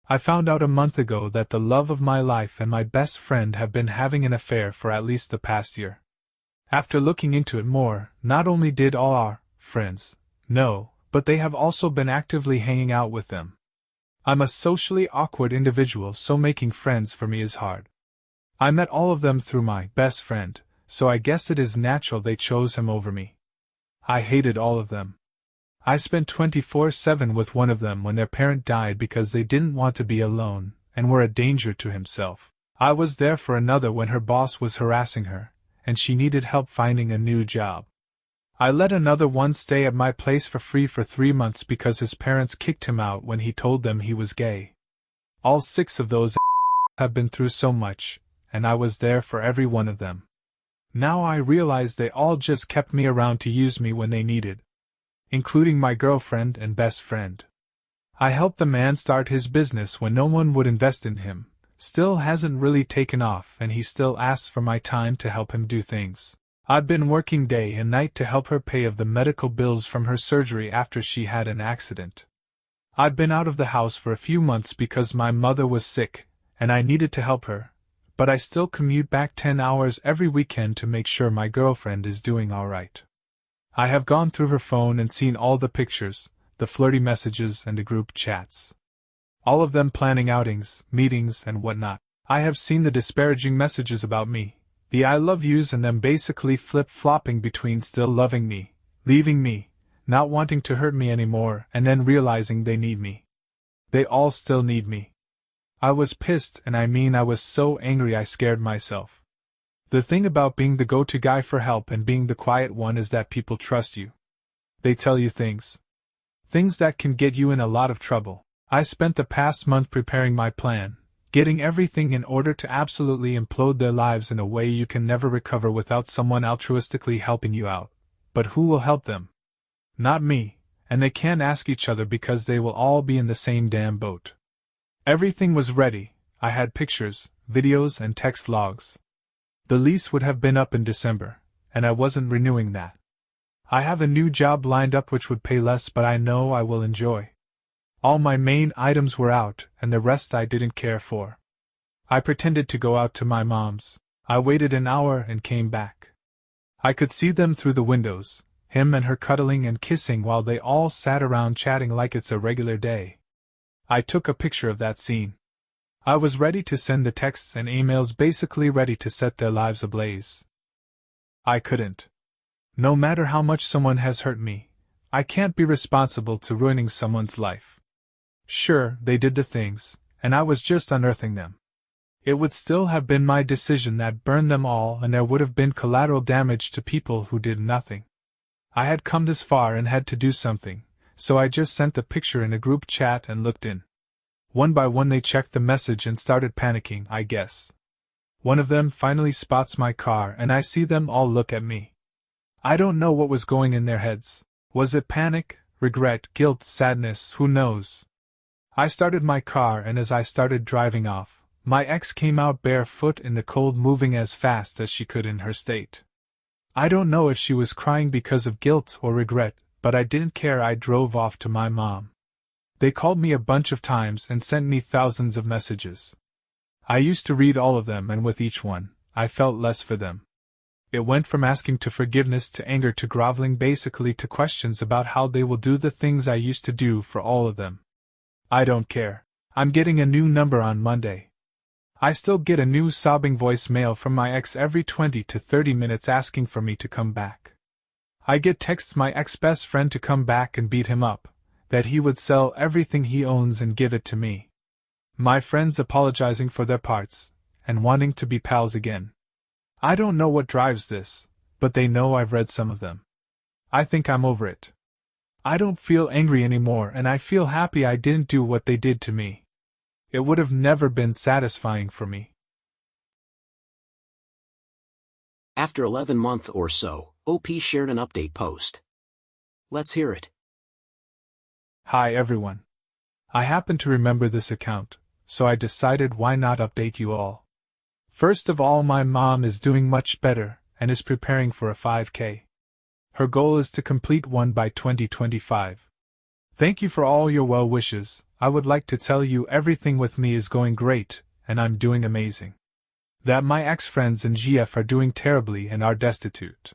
I found out a month ago that the love of my life and my best friend have been having an affair for at least the past year. After looking into it more, not only did all our friends know, but they have also been actively hanging out with them. I'm a socially awkward individual, so making friends for me is hard. I met all of them through my best friend, so I guess it is natural they chose him over me. I hated all of them. I spent 24/7 with one of them when their parent died because they didn't want to be alone, and were a danger to himself. I was there for another when her boss was harassing her, and she needed help finding a new job. I let another one stay at my place for free for 3 months because his parents kicked him out when he told them he was gay. All 6 of those have been through so much, and I was there for every one of them. Now I realize they all just kept me around to use me when they needed, including my girlfriend and best friend. I helped the man start his business when no one would invest in him, still hasn't really taken off, and he still asks for my time to help him do things. I've been working day and night to help her pay of the medical bills from her surgery after she had an accident. I'd been out of the house for a few months because my mother was sick, and I needed to help her, but I still commute back 10 hours every weekend to make sure my girlfriend is doing alright. I have gone through her phone and seen all the pictures, the flirty messages and the group chats. All of them planning outings, meetings, and whatnot. I have seen the disparaging messages about me, the I love yous, and them basically flip-flopping between still loving me, leaving me, not wanting to hurt me anymore, and then realizing they need me. They all still need me. I was pissed, and I was so angry I scared myself. The thing about being the go-to guy for help and being the quiet one is that people trust you. They tell you things that can get you in a lot of trouble. I spent the past month preparing my plan, getting everything in order to absolutely implode their lives in a way you can never recover without someone altruistically helping you out. But who will help them? Not me, and they can't ask each other because they will all be in the same damn boat. Everything was ready. I had pictures, videos, and text logs. The lease would have been up in December, and I wasn't renewing that. I have a new job lined up which would pay less, but I know I will enjoy. All my main items were out, and the rest I didn't care for. I pretended to go out to my mom's. I waited an hour and came back. I could see them through the windows, him and her cuddling and kissing while they all sat around chatting like it's a regular day. I took a picture of that scene. I was ready to send the texts and emails, basically ready to set their lives ablaze. I couldn't. No matter how much someone has hurt me, I can't be responsible to ruining someone's life. Sure, they did the things, and I was just unearthing them. It would still have been my decision that burned them all, and there would have been collateral damage to people who did nothing. I had come this far and had to do something, so I just sent the picture in a group chat and looked in. One by one they checked the message and started panicking, I guess. One of them finally spots my car and I see them all look at me. I don't know what was going in their heads. Was it panic, regret, guilt, sadness, who knows? I started my car, and as I started driving off, my ex came out barefoot in the cold, moving as fast as she could in her state. I don't know if she was crying because of guilt or regret, but I didn't care. I drove off to my mom. They called me a bunch of times and sent me thousands of messages. I used to read all of them, and with each one, I felt less for them. It went from asking to forgiveness to anger to groveling, basically to questions about how they will do the things I used to do for all of them. I don't care. I'm getting a new number on Monday. I still get a new sobbing voicemail from my ex every 20 to 30 minutes asking for me to come back. I get texts my ex-best friend to come back and beat him up, that he would sell everything he owns and give it to me. My friends apologizing for their parts, and wanting to be pals again. I don't know what drives this, but they know I've read some of them. I think I'm over it. I don't feel angry anymore, and I feel happy I didn't do what they did to me. It would have never been satisfying for me. After 11 months or so, OP shared an update post. Let's hear it. Hi everyone. I happen to remember this account, so I decided why not update you all. First of all, my mom is doing much better and is preparing for a 5K. Her goal is to complete one by 2025. Thank you for all your well wishes. I would like to tell you everything with me is going great, and I'm doing amazing. That my ex-friends and GF are doing terribly and are destitute.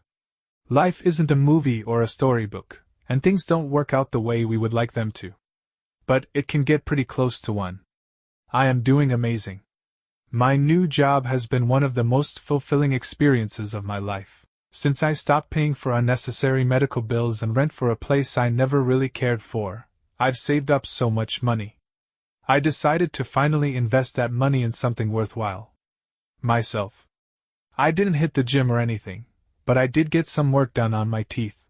Life isn't a movie or a storybook, and things don't work out the way we would like them to. But it can get pretty close to one. I am doing amazing. My new job has been one of the most fulfilling experiences of my life. Since I stopped paying for unnecessary medical bills and rent for a place I never really cared for, I've saved up so much money. I decided to finally invest that money in something worthwhile. Myself. I didn't hit the gym or anything, but I did get some work done on my teeth.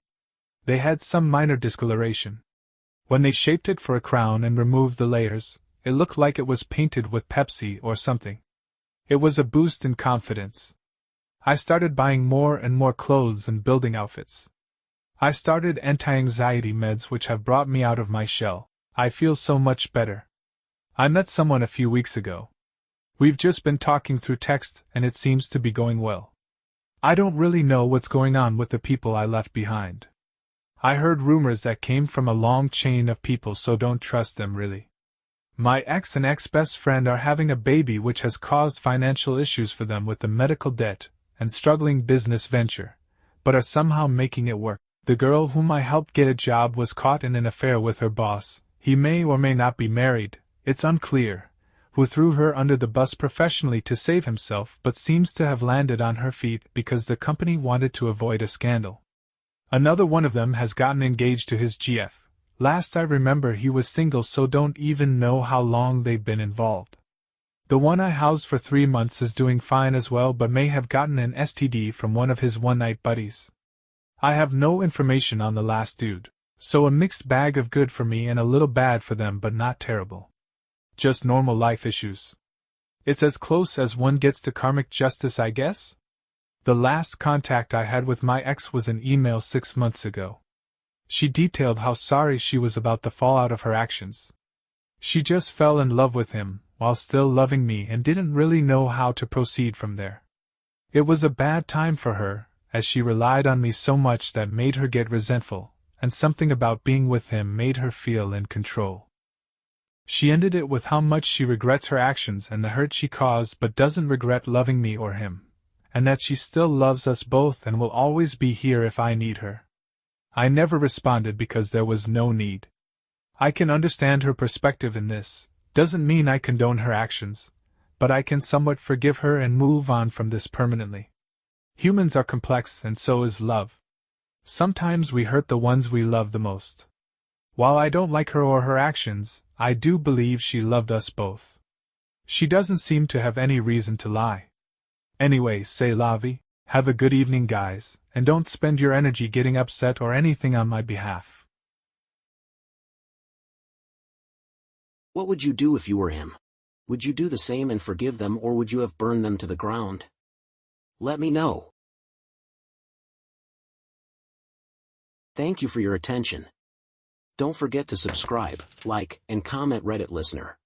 They had some minor discoloration. When they shaped it for a crown and removed the layers, it looked like it was painted with Pepsi or something. It was a boost in confidence. I started buying more and more clothes and building outfits. I started anti-anxiety meds which have brought me out of my shell. I feel so much better. I met someone a few weeks ago. We've just been talking through text and it seems to be going well. I don't really know what's going on with the people I left behind. I heard rumors that came from a long chain of people, so don't trust them really. My ex and ex-best friend are having a baby which has caused financial issues for them with the medical debt and struggling business venture, but are somehow making it work. The girl whom I helped get a job was caught in an affair with her boss. He may or may not be married, it's unclear, who threw her under the bus professionally to save himself but seems to have landed on her feet because the company wanted to avoid a scandal. Another one of them has gotten engaged to his GF. Last I remember he was single, so don't even know how long they've been involved. The one I housed for 3 months is doing fine as well, but may have gotten an STD from one of his one-night buddies. I have no information on the last dude, so a mixed bag of good for me and a little bad for them, but not terrible. Just normal life issues. It's as close as one gets to karmic justice, I guess? The last contact I had with my ex was an email 6 months ago. She detailed how sorry she was about the fallout of her actions. She just fell in love with him, while still loving me, and didn't really know how to proceed from there. It was a bad time for her, as she relied on me so much that made her get resentful, and something about being with him made her feel in control. She ended it with how much she regrets her actions and the hurt she caused, but doesn't regret loving me or him, and that she still loves us both and will always be here if I need her. I never responded because there was no need. I can understand her perspective in this. Doesn't mean I condone her actions, but I can somewhat forgive her and move on from this permanently. Humans are complex, and so is love. Sometimes we hurt the ones we love the most. While I don't like her or her actions, I do believe she loved us both. She doesn't seem to have any reason to lie. Anyway, c'est la vie. Have a good evening, guys, and don't spend your energy getting upset or anything on my behalf. What would you do if you were him? Would you do the same and forgive them, or would you have burned them to the ground? Let me know. Thank you for your attention. Don't forget to subscribe, like, and comment, Reddit listener.